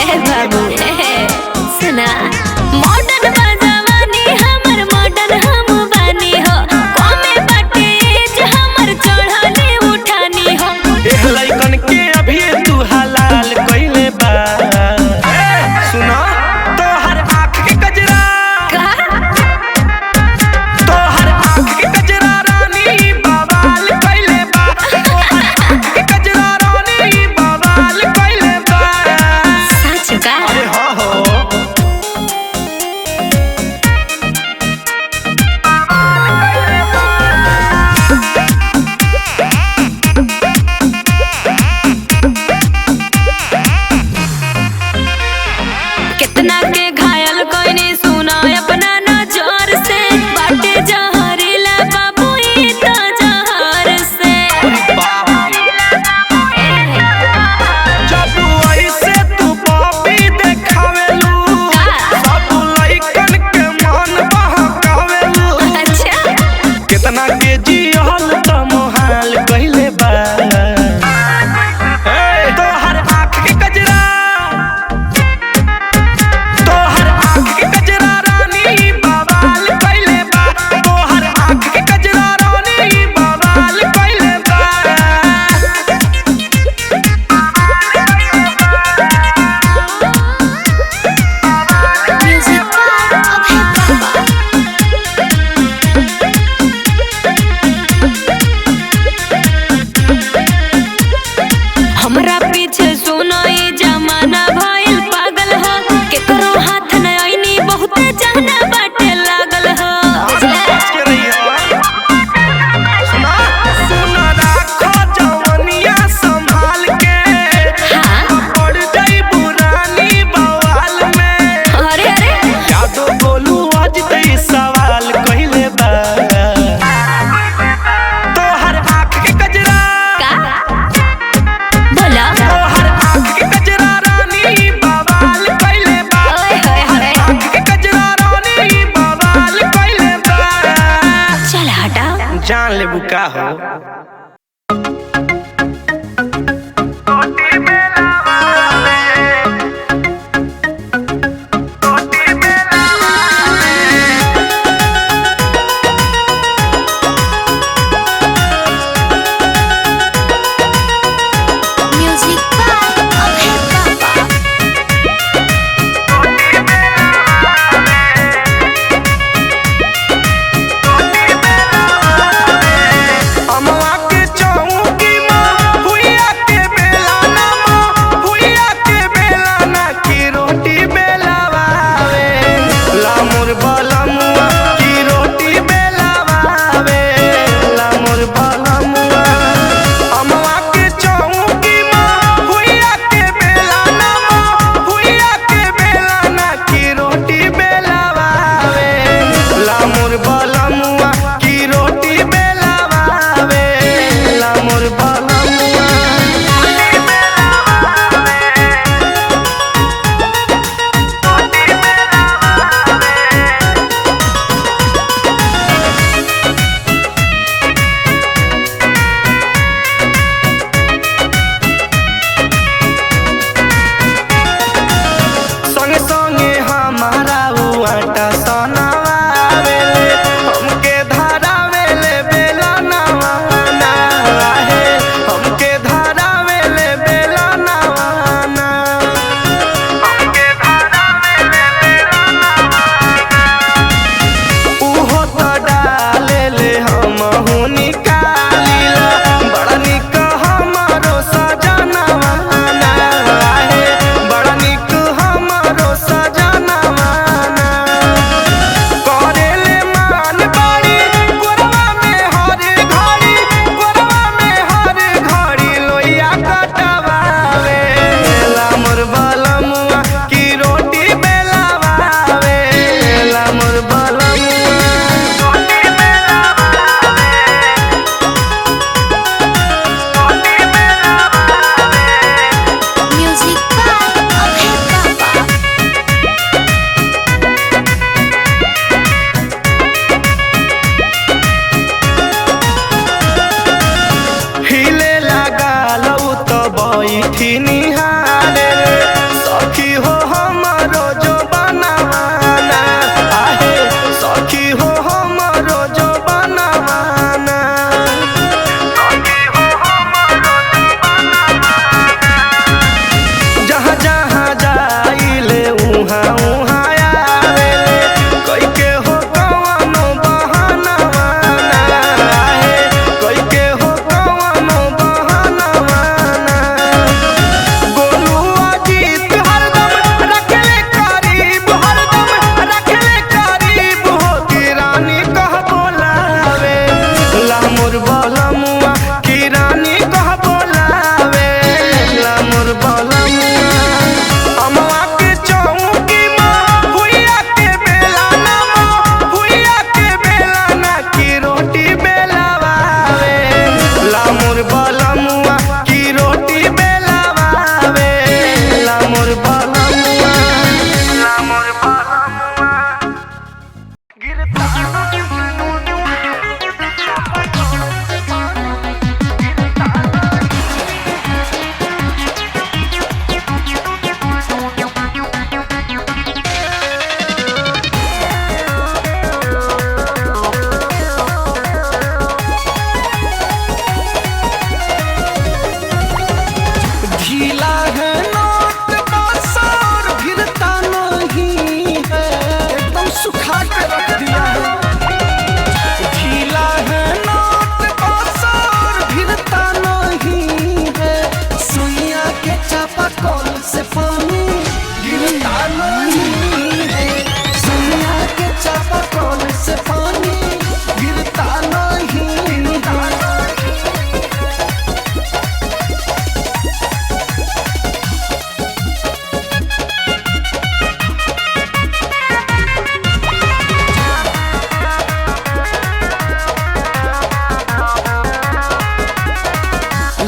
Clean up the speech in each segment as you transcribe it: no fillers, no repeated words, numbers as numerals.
ए बाबू सुना मॉडर्न बाजावानी हमर मॉडर्न हम बानी हो कमे बाटे एज हमर चढ़ाने उठानी हो एक लइकन के अभी तू हलाल कइले बा सुना तोहर आँख के कजरा तोहर आँख के कजरा रानी बवाल कइले बा तोहर आँख के कजरा रानी बवाल कइले बा सच का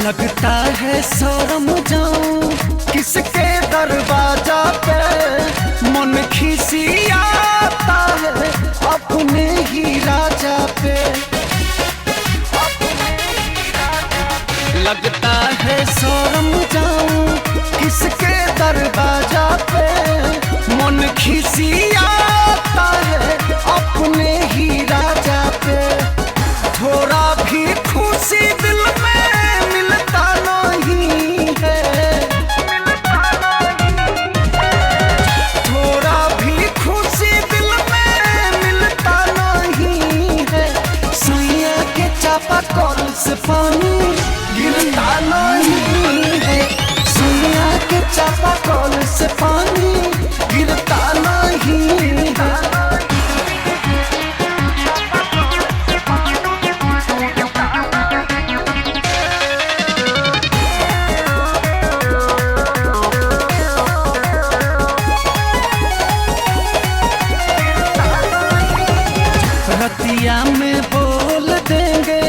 लगता है शर्म जाऊं किसके दरवाजा पे, मन खिसियाता है अपने ही राजा पे। लगता है शर्म जाऊं किसके दरवाजा पे, मन खिसियाता है अपने ही राजा पे। थोड़ा भी खुशी दिल में मिलता नहीं है, थोड़ा भी खुशी दिल में मिलता नहीं है। सुइया के चापाकल से पानी गिरता नहीं है, सुइया के चापाकल से पानी गिरता नहीं है। रतिया में बोल देंगे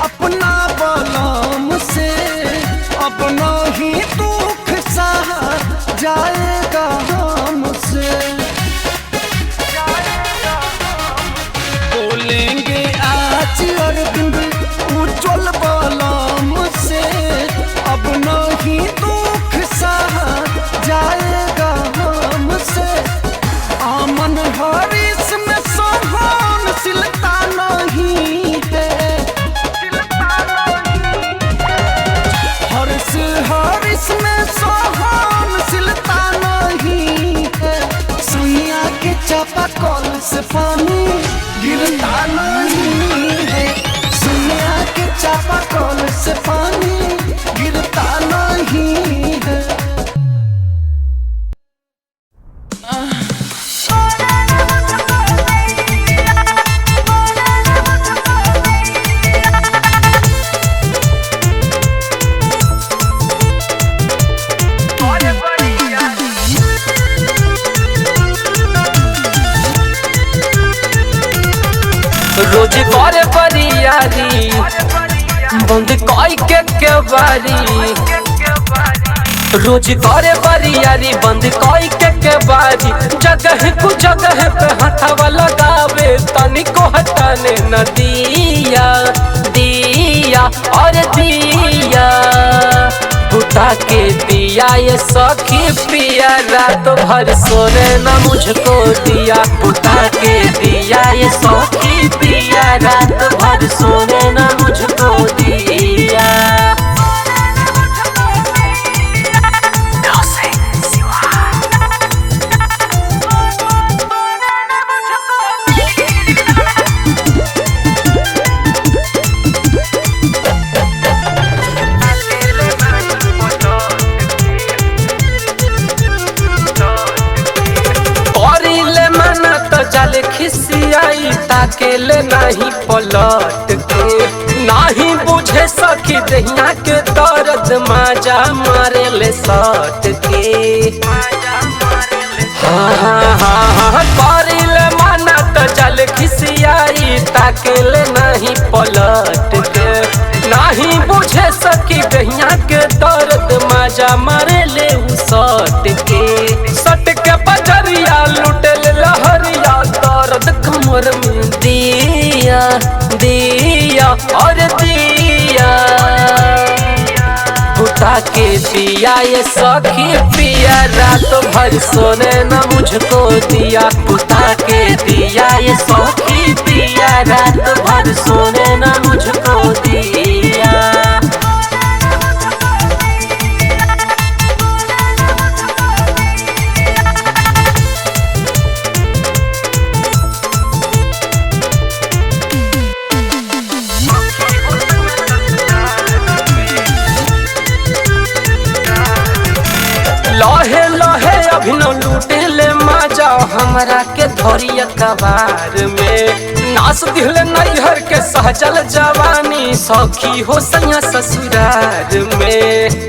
अपना बलम से, अपना ही दुख सहा जाएगा हमसे। बोलेंगे आज अरविंद उज्जवल बलम से, अपना ही दुख सहा जाएगा हमसे। आमन हरीश में सोहन सिलता नहीं है, हरीश में सोहन सिलता नहीं है। सुइया के चापाकल से पानी गिरता नहीं है, सुइया के चापाकल से पानी गिरता नहीं है। रोज करे बरियारी बंद कई के बारी, रोज करे बरियारी बंद कई के बारी। जगह कु जगह पे हथवा लगावे तनिको हटाने न दिया दिया और दिया। बुता के दिया ये सखी पिया, रात भर सोने न मुझको दिया। बुता के दिया ये सखी पिया, रात भर सोने न मुझको दिया। खिसियाई ताकेले नहीं पलट के, नहीं बुझे सखी दहिया के दर्द माजा मारे ले सट के। हाँ हाँ हाँ हाँ करिले माना तो जल खिसियाई ताकेले नहीं पलट के, नहीं बुझे सखी दहिया के दर्द माजा मारे ले सट के। सट के बजरिया लुटल लहरिया दर्द कमर में दिया दिया और दिया। बुता के दिया ये सखी पिया, रात भर सोने न मुझको दिया। बुता के दिया ये सखी पिया, रात भर सोने न मुझको दिया। लहे लहे अभिनव लूटे ले माजा हमरा के धरिया कबार में। नास दिल नैहर के सहजल जवानी सखी हो सैया ससुरार में।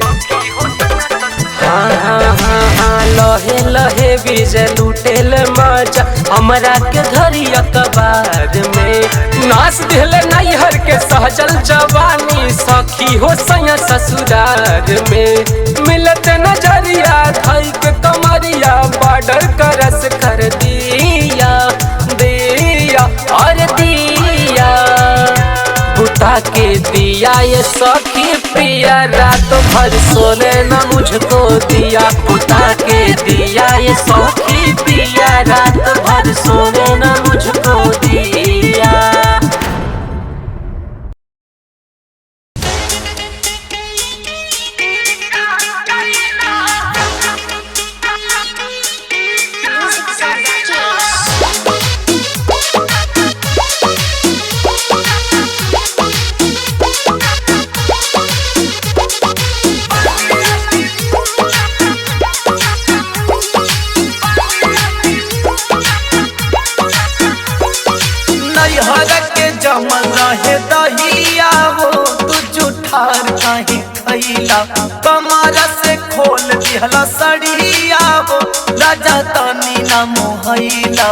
हाँ हाँ हाँ हाँ लहे लहे विजय लूटेल मजा हमरा के धरी अखबार में नाच दिल नैहर के सहजल जवानी सखी हो सैया ससुरार में मिलत नजरिया धई के कमरिया बॉर्डर करस कर दिया दिया और दिया बुता के दिया ये सखी पिया रात भर सोने न मुझको दिया बुता के दिया ये सखी पिया रात भर सोने न मुझको दिया। जमल रहे दहिया हो तू जुठार काहे खैला कमरा से खोल दिहला सड़िया हो राजा तनी ना मोहैला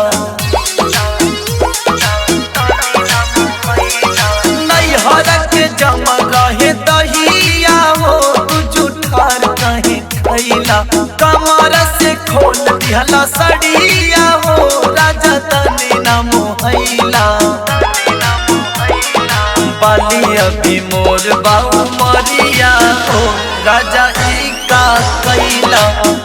नैहर के जमल रहे दहिया हो तू जुठार काहे खैला कमरा से खोल दिहला सड़िया हो राजा तनी ना मोहैला बाली अभी मोर बाऊ मरिया हो राजा ई का कैला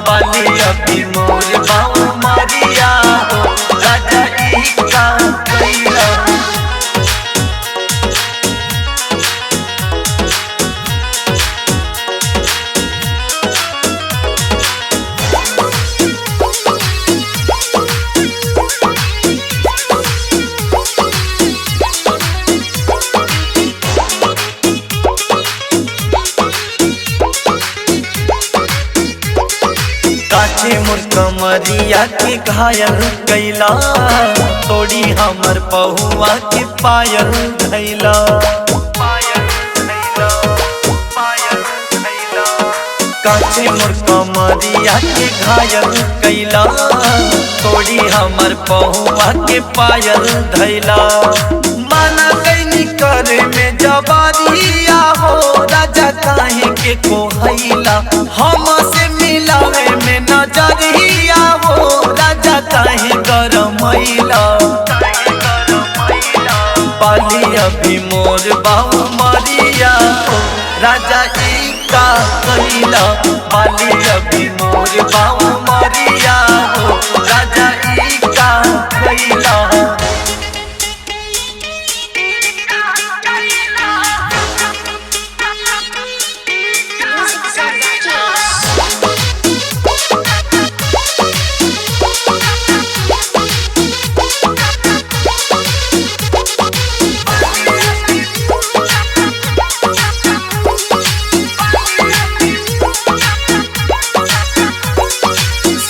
बाली अभी मोर बाऊ मरिया हो राजा ई का कैला। मोर कमरिया के घायल कैला तोड़ी हमर पहुआ के पायल धैला काचे मोर कमरिया के घायल कैला तोड़ी हमर पहुआ के पायल धैला माना कैनी करे में जबारिया हो राजा काहे के कोहैला हम से मिलावे में नजरिया हो राजा काहे गरमैला पाली अभी मोर बाऊ मरिया हो राजा ई का कैला पाली अभी मोर बाऊ मरिया हो राजा ई का कैला।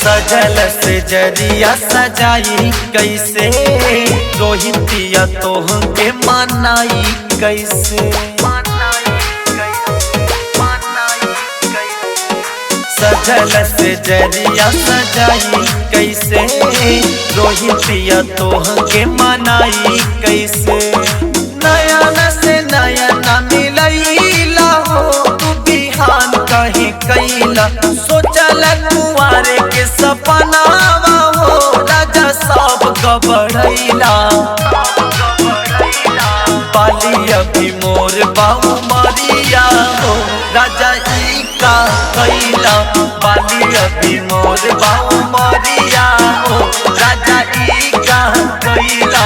सजल से जरिया सजाई कैसे रोहितिया तोह के मनाई कैसे सजल से जरिया सजाई कैसे रोहितिया तोह के मनाई कैसे नयन से नयन मिलैला हो तू बिहान कहीं कैला सोचल कुआरे के सपनावा हो राजा सब गबड़ैला पाली अभी मोर बाऊ मरिया हो राजा ई का कैला पाली अभी मोर बाऊ मरिया हो राजा ई का कैला।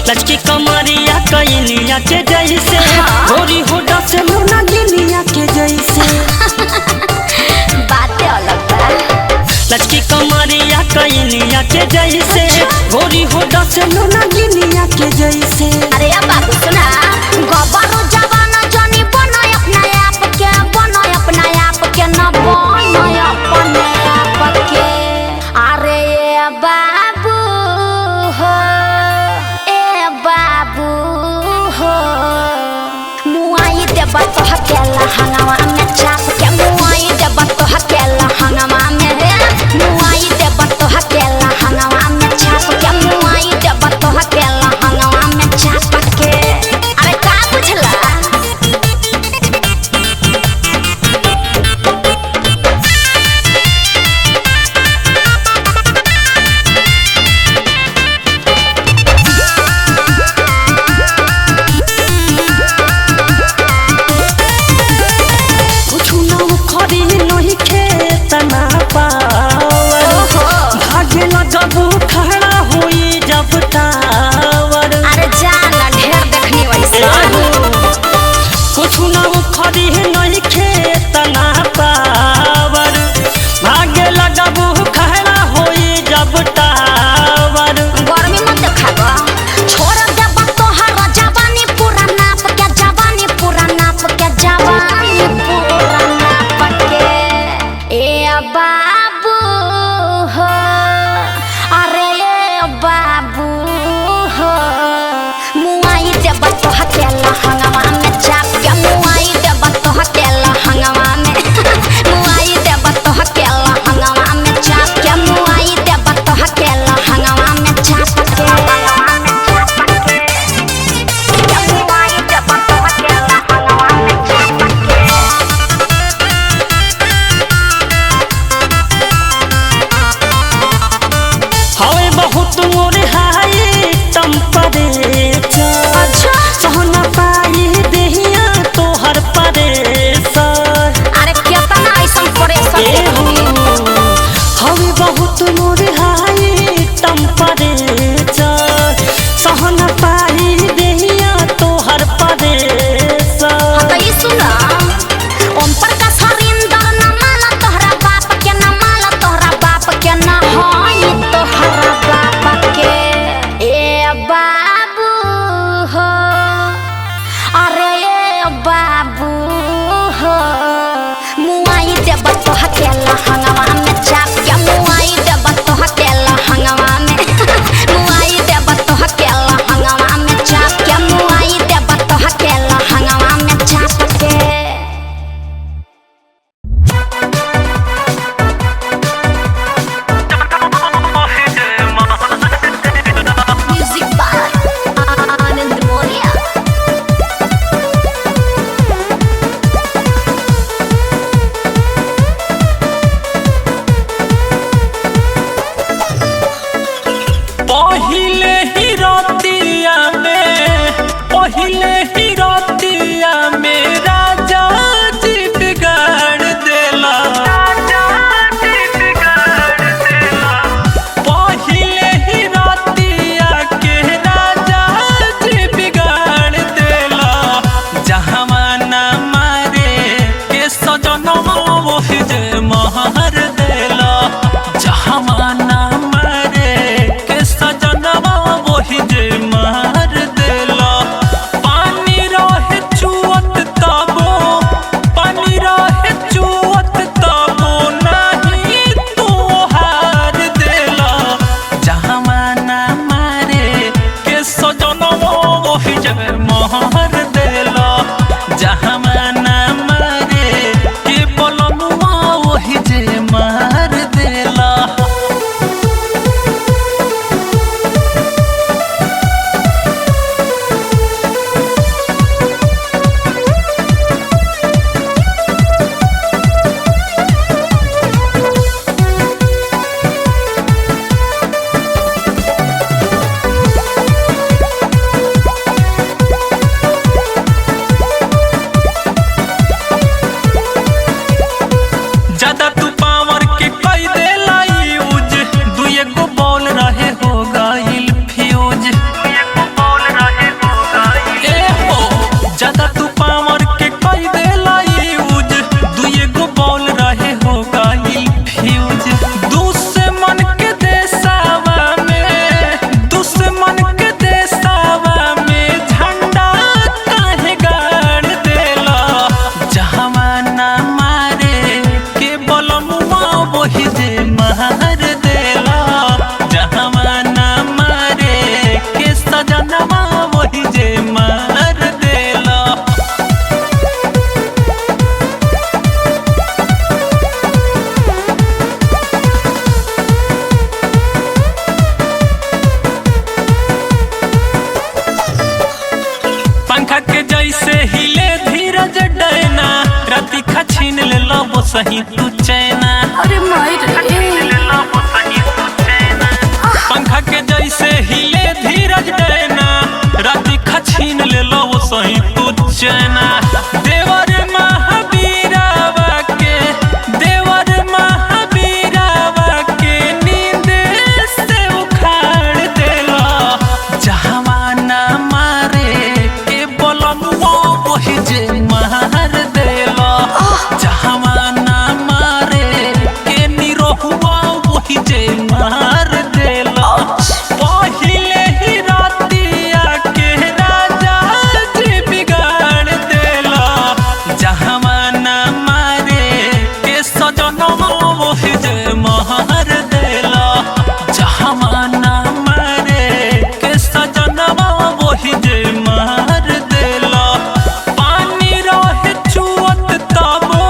लचकी कमरिया कैलिया के जैसे होरी होडा से मुना गिलिया के जैसे बातें अलग बा। लचकी कमरिया कैलिया के जैसे होरी होडा से मुना गिलिया के जैसे। अरे अब बाबू सुन लहंगवा में चाप के मुआई देब तोह के लहंगवा में रे मुआई देब तोह के लहंगवा में चाप के मुआई देब तोह के लहंगवा में चाप के। अरे का बुझला सही तू चैना। अरे माई रे पंखा के जैसे हिले धीरज देना, राती खछीन ले लो वो सही तू चैना। देवर महावीरावा के, देवर महावीरावा के नींद से उखाड़ देला। जहावाना मारे के बोलनुआ वही जे मार देला। जहावाना मारे के निरोहुआ वही जे मार देला। पहिले ही रातिया के राजा जी बिगाड़ देला। जहावाना मारे के सजनवा वही जे मार देला। जहावाना मारे के सजनवा वही जे मार देला। पानी रहे चुअत तबो,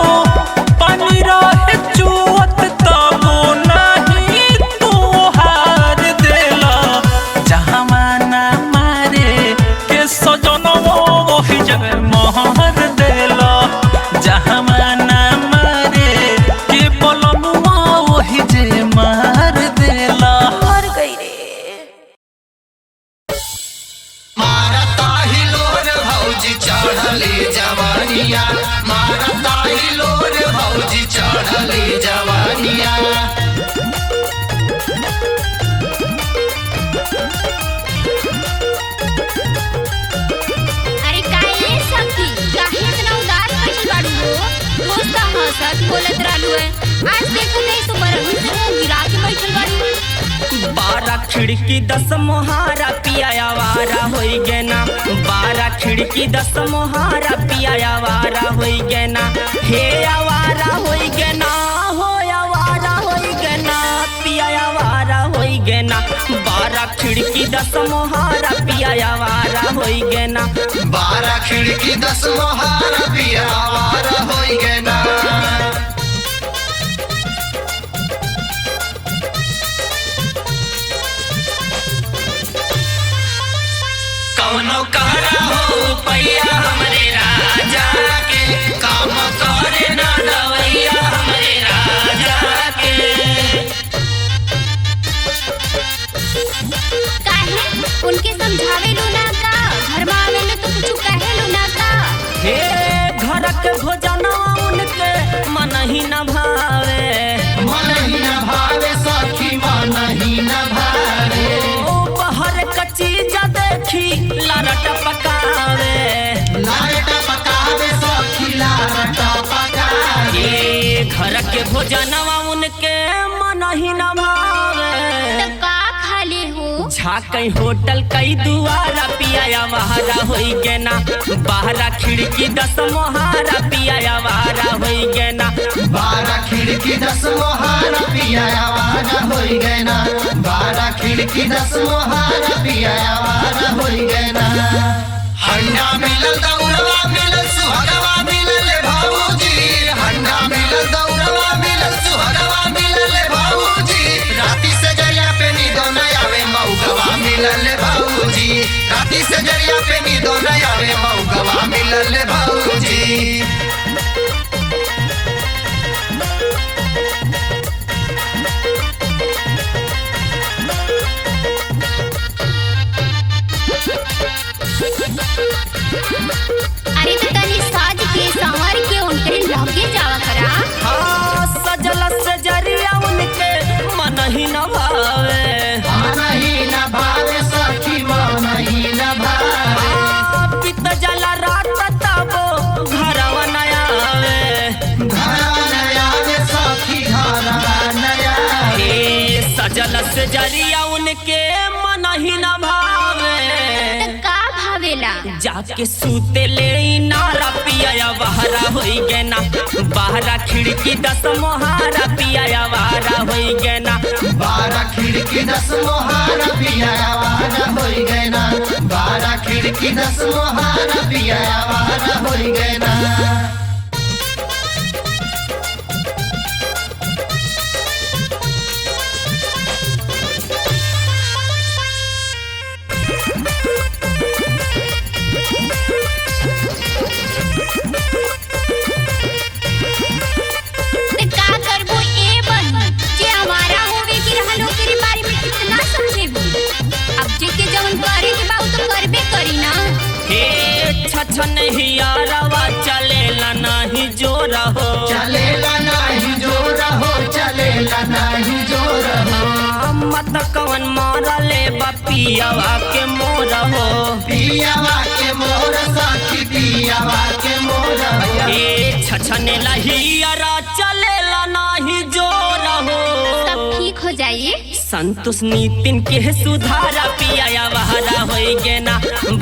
पानी रहे चुअत तबो नहीं तू हार देला। जहावाना मारे के सजनवा वही जे मार देला। जहावाना मारे के बोलनुआ वही जे मार देला। मर गई रे। मारता ही लोर भौजी चढ़ली जवानिया, मारता ही लोर भौजी चढ़ली जवानिया। अरे काहे सखी, काहे इतना उदास बैठल बाड़ू हो? रोज त हंसत बोलत रहलू है, आज देखो नहीं तो बरहू से मुंह गिरा के बैठल बाड़ू। 12 खिड़की 10 मोहारा पिया आवारा होई गेना। 12 खिड़की 10 मोहारा पिया आवारा होई गेना। हे आवारा होई गेना, हो आवारा होई गेना, पिया आवारा होई गेना। 12 खिड़की 10 मोहारा पिया आवारा होई गेना। 12 खिड़की 10 मोहारा पिया आवारा होई गए ना। कौनो करा हो पैया हमरे राजा के, काम करे ना दवैया हमरे राजा के। काहे उनके समझावे लो ना का, घर में आवे लो तो कुछ कहे लो ना का। हे घर के भोजना उनके मन ही न भावे। मन ही न भावे सखी, मन ही न भावे। ओ बाहर का चीज देखी लारट पकावे। लारट पकावे सखी, लारट पकावे। ये घर के भोजनवा उनके मन ही न भावे। तो का खाले हो? झाकई होटल कई दुआरा पिया वहारा होई गेना। 12 खिड़की 10 मोहारा पिया वहारा होई गेना। 12 खिड़की 10 मोहारा पिया आवारा होई गए ना। 12 खिड़की 10 मोहारा पिया आवारा होई गए ना। हंडा मिलल दौड़वा मिलल सुहरवा मिलल भाऊजी। हंडा मिलल दौड़वा मिलल सुहरवा मिलल भाऊजी। राती से जरिया पे नींदो न आवे मौगवा मिलल भाऊजी। राती से जरिया पे नींदो न आवे मौगवा मिलल भाऊजी। अरे तो तनी साज के संवर के उनके लगे जावा करा। हाँ सजल से जरिया उनके मन ही न भावे। मन ही न भावे सखी, मन ही न भावे। पित जला रात तबो घरवा न आवे। घरवा न आवे सखी, घरवा न आवे। हे सजल से जरिया उनके मन ही न भावे। तो का भावेला? जाके सूते ले नारा पिया वहारा होई गेना। 12 खिड़की 10 मोहारा पिया वहारा होई गेना। 12 खिड़की 10 मोहारा पिया आवारा होई गए ना। 12 खिड़की 10 मोहारा पिया आवारा होई गए ना। छछन हियारवा चलेला नाही जोर हो, चलेला नाही जोर हो, चलेला नाही जोर हो। मत कवन मारले पियावा के मोर हो, पियावा के मोर साथी पियावा के मोर हो। ए छछने लहियारा चलेला नाही जोर हो। सब ठीक हो जाइए। संतोष नितिन के सुधारा पिया बहरा होई गे ना,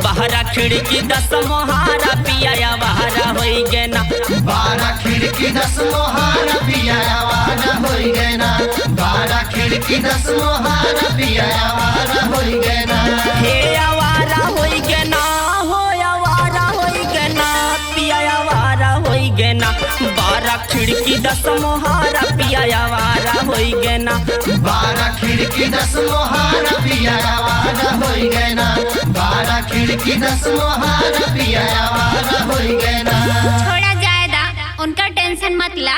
बहरा खिड़की 10 मोहारा पिया बहरा होई गे ना, 12 खिड़की 10 मोहारा पिया आवारा होई गए ना, 12 खिड़की 10 मोहारा पिया आवारा होई गए ना। हे आवारा होई गे ना, हो आवारा होई गे ना, पिया आवारा होई गे ना, 12 खिड़की 10 मोहारा पिया आवारा होई गे ना, 12 खिड़की 10 मोहारा पिया आवारा होई गए ना, 12 खिड़की 10 मोहारा पिया आवारा होई गए ना। छोड़ा जाएगा, उनका टेंशन मत ला।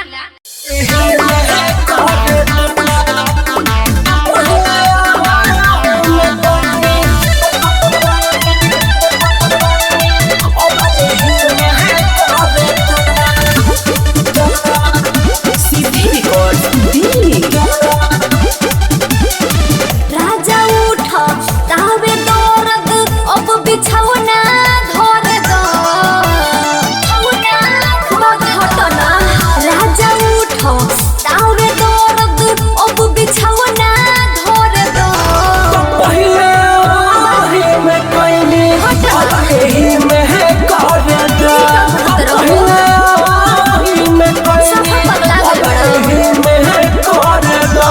राजा उठ तावे दौरद अब बिछौना धर दो, घटना राजा उठ तावे दौरद अब बिछौना धर दो। पहिले आही में कोइनी एही में कर दो, पहिले आही में कोइनी एही में कर दो।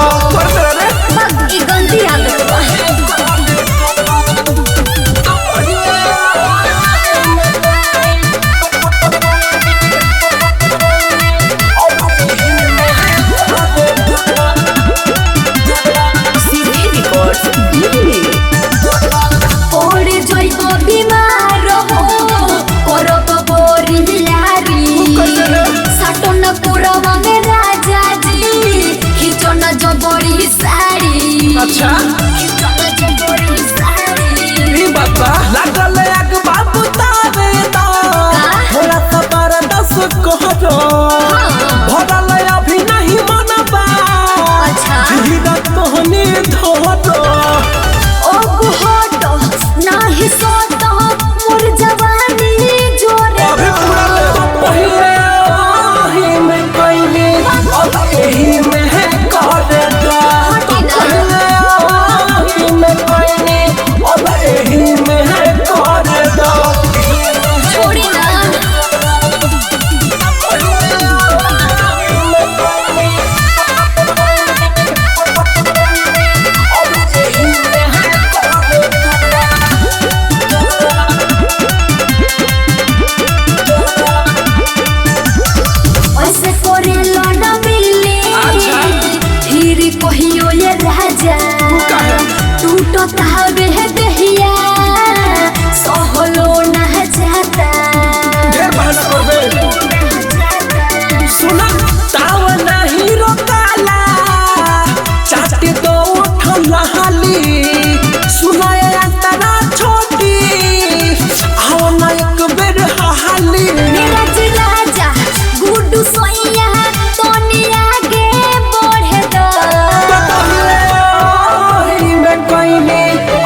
ई गंदी आदत बा। ओरे जइबो बीमार हो, करब बोरियारी, साटन पुरवा में राजा जी, खिचन जबरी साड़ी। अच्छा खिचन जबरी साड़ी। ई बाबा लागल एक बाबू तावे दा, थोड़ा सा बार 10 कहरो भरल अभी नहीं मनबा, अच्छा धीरा तोहनी धोरो। ओ गुहटो नाही सोतो मोर जवानी जोरे। अभी पूरा पहिले आही में कोइनी अब एही में कर दो, पहिले आही में कोइनी अब एही में कर दो। छोड़ी ना ऐसे करे लौना मिली, फिर कहियो ये राजा टूटो तावे है दहिया, सहलो ना जाता। ढेर बहाना करबे। सुना ताव नहीं रोकाला, चाटे दो उठला हाली, सुनाए अंतरा छोटी, आओ ना एक बेर हाली। नीरज राजा गुड्डू सोइया तोनी आगे बढ़े दो। पहिले आही में कोइनी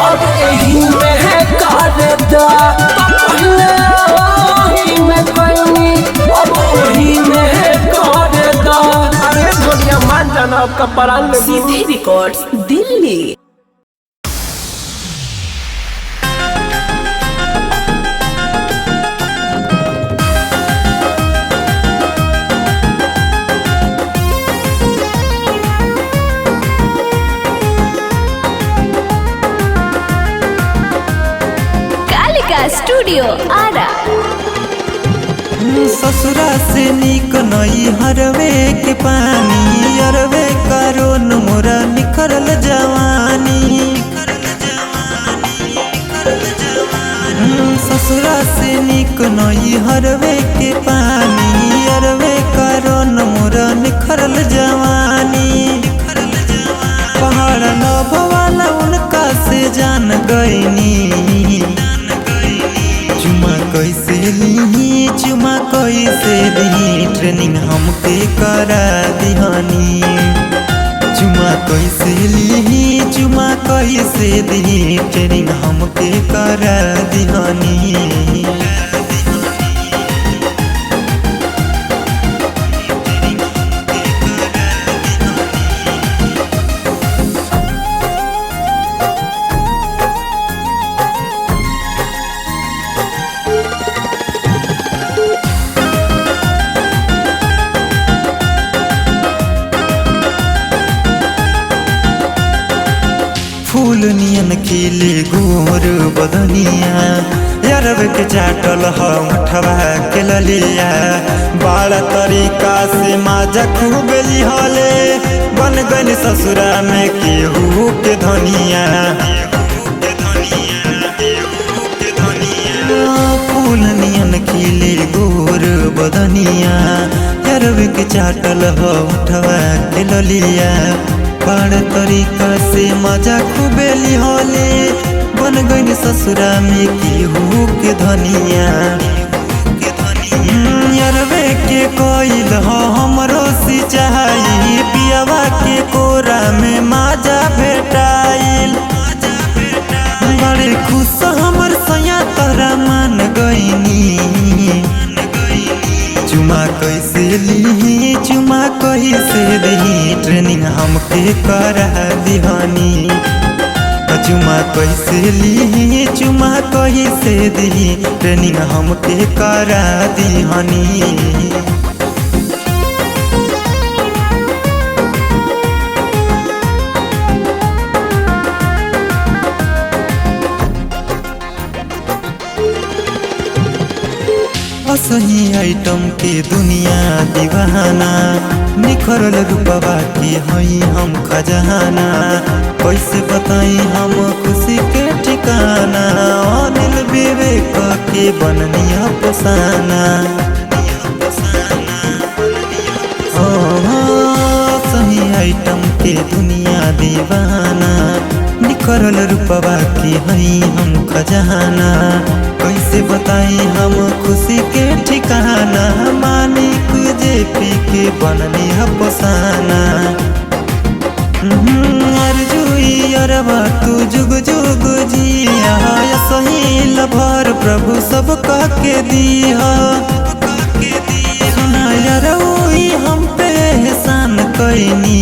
अब एही में कर दो, पहिले आही में कोइनी अब एही में कर दो। अरे धोनिया मान जाना आपका परान ले। सीधे रिकॉर्ड्स दिल्ली। कालिका स्टूडियो आरा। ससुरा से निक नई हरवे के पानी, अरवे करो न मोरा निखरल जवानी। ससुरा से निक नई हरवे के पानी, अरवे करो न मोरा निखरल जवानी। पहाड़ नभ वाला उनका से जान गईनी, चुमा कैसे ली करा दिहनी। चुमा कैसे ली चुमा कैसे दी ट्रेनिंग हमके करा दिहनी। फूल नियन खिले गोर बदनिया यारब के चाटल हठवा के ललिया। बड़ा तरीका से माजा खूब लिहले बन गई ससुरा में केहू के धनिया। फूल नियन खिले गोर बदनिया यारब के चाटल हठवा के ललिया। बड़ तरीका से मजा खूबे लिहले बन गई ससुरा में केहू के धनिया। यारवे के कोइल हमरो सिंचाई पियावा के कोरा में माजा भेटाइल। बड़े खुश हमर सैया तोरा मान गईनी। चुमा कैसे ली चुमा कैसे दी ट्रेनिंग हमके करा दिहनी। चुमा कैसे ली चुमा कैसे दी ट्रेनिंग हमके करा दिहनी। सही आइटम के दुनिया दीवाना निखरल रूपवा के हई हम खजाना। कैसे बताई हम खुशी के ठिकाना अनिल विवेक के बननिया पसाना। सही आइटम के दुनिया दीवाना निखरल रूपवा के हई हम खजाना। कैसे बताई हम खुशी के ठिकाना मानिक जेपी के बननी पसाना। अर्जुई अरबा तू जुग जुग जिया सही लभर प्रभु सब कह के दिया। सुना यारोई हम पे एहसान कैनी।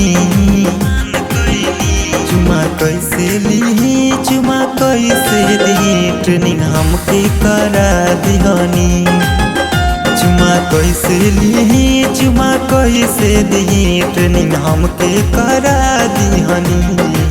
चुमा कैसे ली चुमा कैसे दी ट्रेनिंग हमके करा दिहनी। चुमा कैसे ली चुमा कैसे दी ट्रेनिंग हमके करा दिहनी।